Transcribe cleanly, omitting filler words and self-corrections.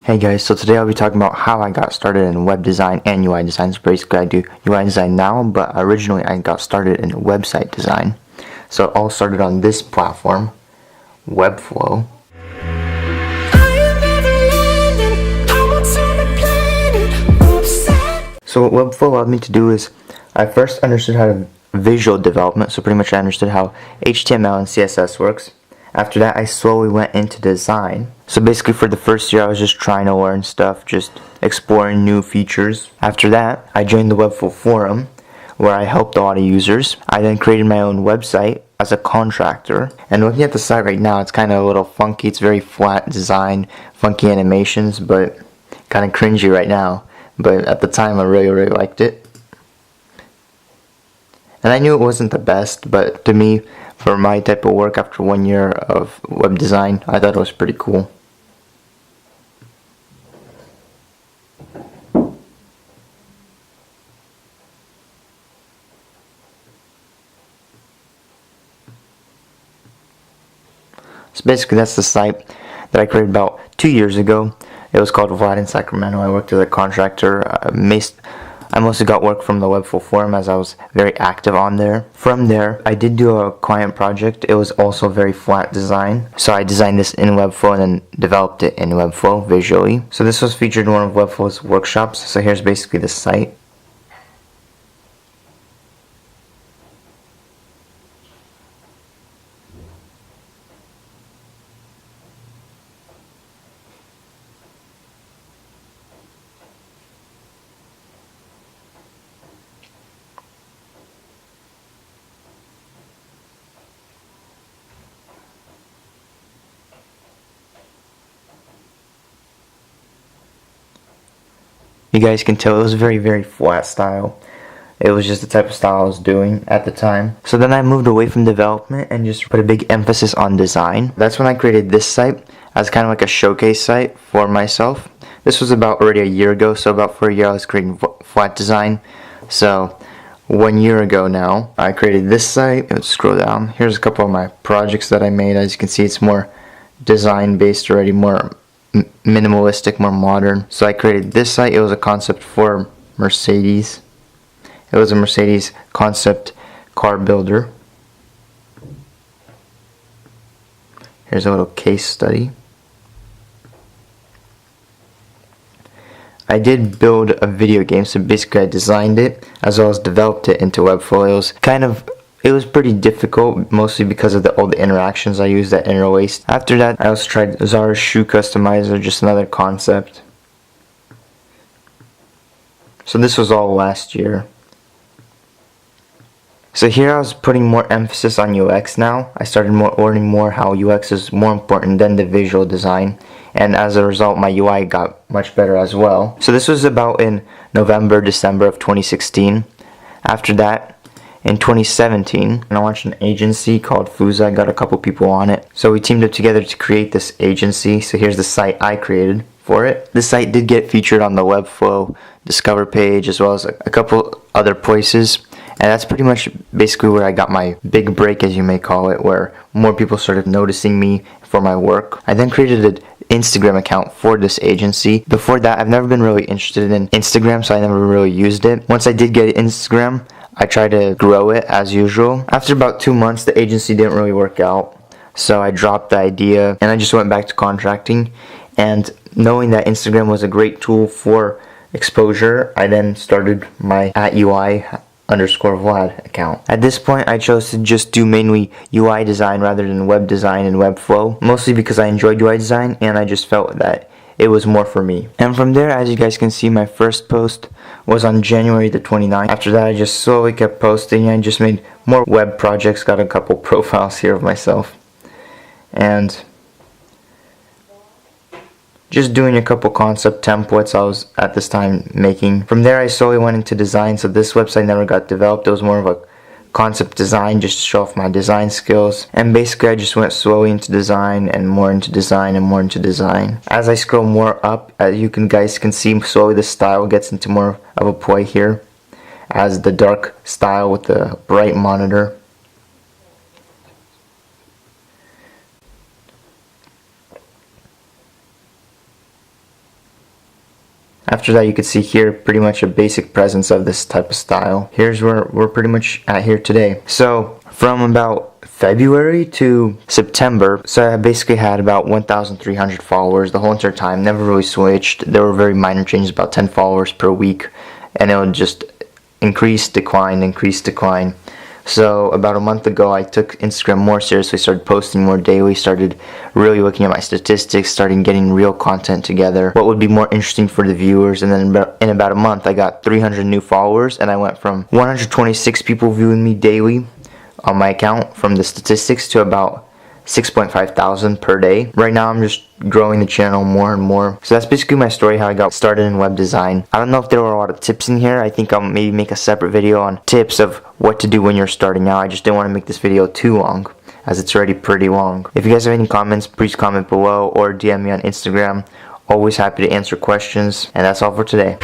Hey guys, so today I'll be talking about how I got started in web design and UI design. So basically I do UI design now, but originally I got started in website design. So it all started on this platform, Webflow. So what Webflow allowed me to do is, I first understood how to visual development, so pretty much I understood how HTML and CSS works. After that, I slowly went into design. So basically for the first year, I was just trying to learn stuff, just exploring new features. After that, I joined the Webflow forum, where I helped a lot of users. I then created my own website as a contractor. And looking at the site right now, it's kind of a little funky. It's very flat design, funky animations, but kind of cringy right now. But at the time, I really liked it. And I knew it wasn't the best, but to me, for my type of work after 1 year of web design, I thought it was pretty cool. So basically that's the site that I created about 2 years ago. It was called Vlad in Sacramento. I worked as a contractor. I mostly got work from the Webflow forum as I was very active on there. From there, I did do a client project. It was also very flat design. So I designed this in Webflow and then developed it in Webflow visually. So this was featured in one of Webflow's workshops. So here's basically the site. You guys can tell it was a very flat style. It was just the type of style I was doing at the time. So then I moved away from development and just put a big emphasis on design. That's when I created this site as kind of like a showcase site for myself. This was about already a year ago, so about for a year I was creating flat design. So 1 year ago now, I created this site. Let's scroll down. Here's a couple of my projects that I made. As you can see, it's more design based already, more minimalistic, more modern. So I created this site. It was a concept for Mercedes. It was a Mercedes concept car builder. Here's a little case study. I did build a video game, so basically I designed it as well as developed it into Webflow. It was pretty difficult, mostly because of all the interactions I used that interlaced. After that, I also tried Zara's Shoe Customizer, just another concept. So this was all last year. So here I was putting more emphasis on UX now. I started learning more how UX is more important than the visual design. And as a result, my UI got much better as well. So this was about in November, December of 2016. After that, in 2017, I launched an agency called Fuza. I got a couple people on it. So we teamed up together to create this agency. So here's the site I created for it. This site did get featured on the Webflow Discover page as well as a couple other places. And that's pretty much basically where I got my big break, as you may call it, where more people started noticing me for my work. I then created an Instagram account for this agency. Before that, I've never been really interested in Instagram, so I never really used it. Once I did get Instagram, I tried to grow it as usual. After about 2 months, the agency didn't really work out, so I dropped the idea and I just went back to contracting. And knowing that Instagram was a great tool for exposure, I then started my @UI_Vlad account. At this point, I chose to just do mainly UI design rather than web design and Webflow, mostly because I enjoyed UI design and I just felt that it was more for me. And from there, as you guys can see, my first post was on January the 29th. After that, I just slowly kept posting. I just made more web projects, got a couple profiles here of myself, and just doing a couple concept templates I was at this time making. From there, I slowly went into design, so this website never got developed. It was more of a concept design just to show off my design skills. And basically I just went slowly into design and more into design and more into design. As I scroll more up, as you guys can see, slowly the style gets into more of a play here, as the dark style with the bright monitor. After that, you can see here pretty much a basic presence of this type of style. Here's where we're pretty much at here today. So from about February to September, so I basically had about 1,300 followers the whole entire time. Never really switched. There were very minor changes, about 10 followers per week, and it would just increase, decline, increase, decline. So about a month ago, I took Instagram more seriously, started posting more daily, started really looking at my statistics, started getting real content together, what would be more interesting for the viewers. And then in about a month, I got 300 new followers, and I went from 126 people viewing me daily on my account from the statistics to about 6.5 thousand per day. Right now I'm just growing the channel more and more. So that's basically my story, how I got started in web design. I don't know if there were a lot of tips in here. I think I'll maybe make a separate video on tips of what to do when you're starting out. I just didn't want to make this video too long, as it's already pretty long. If you guys have any comments, please comment below or DM me on Instagram. Always happy to answer questions. And that's all for today.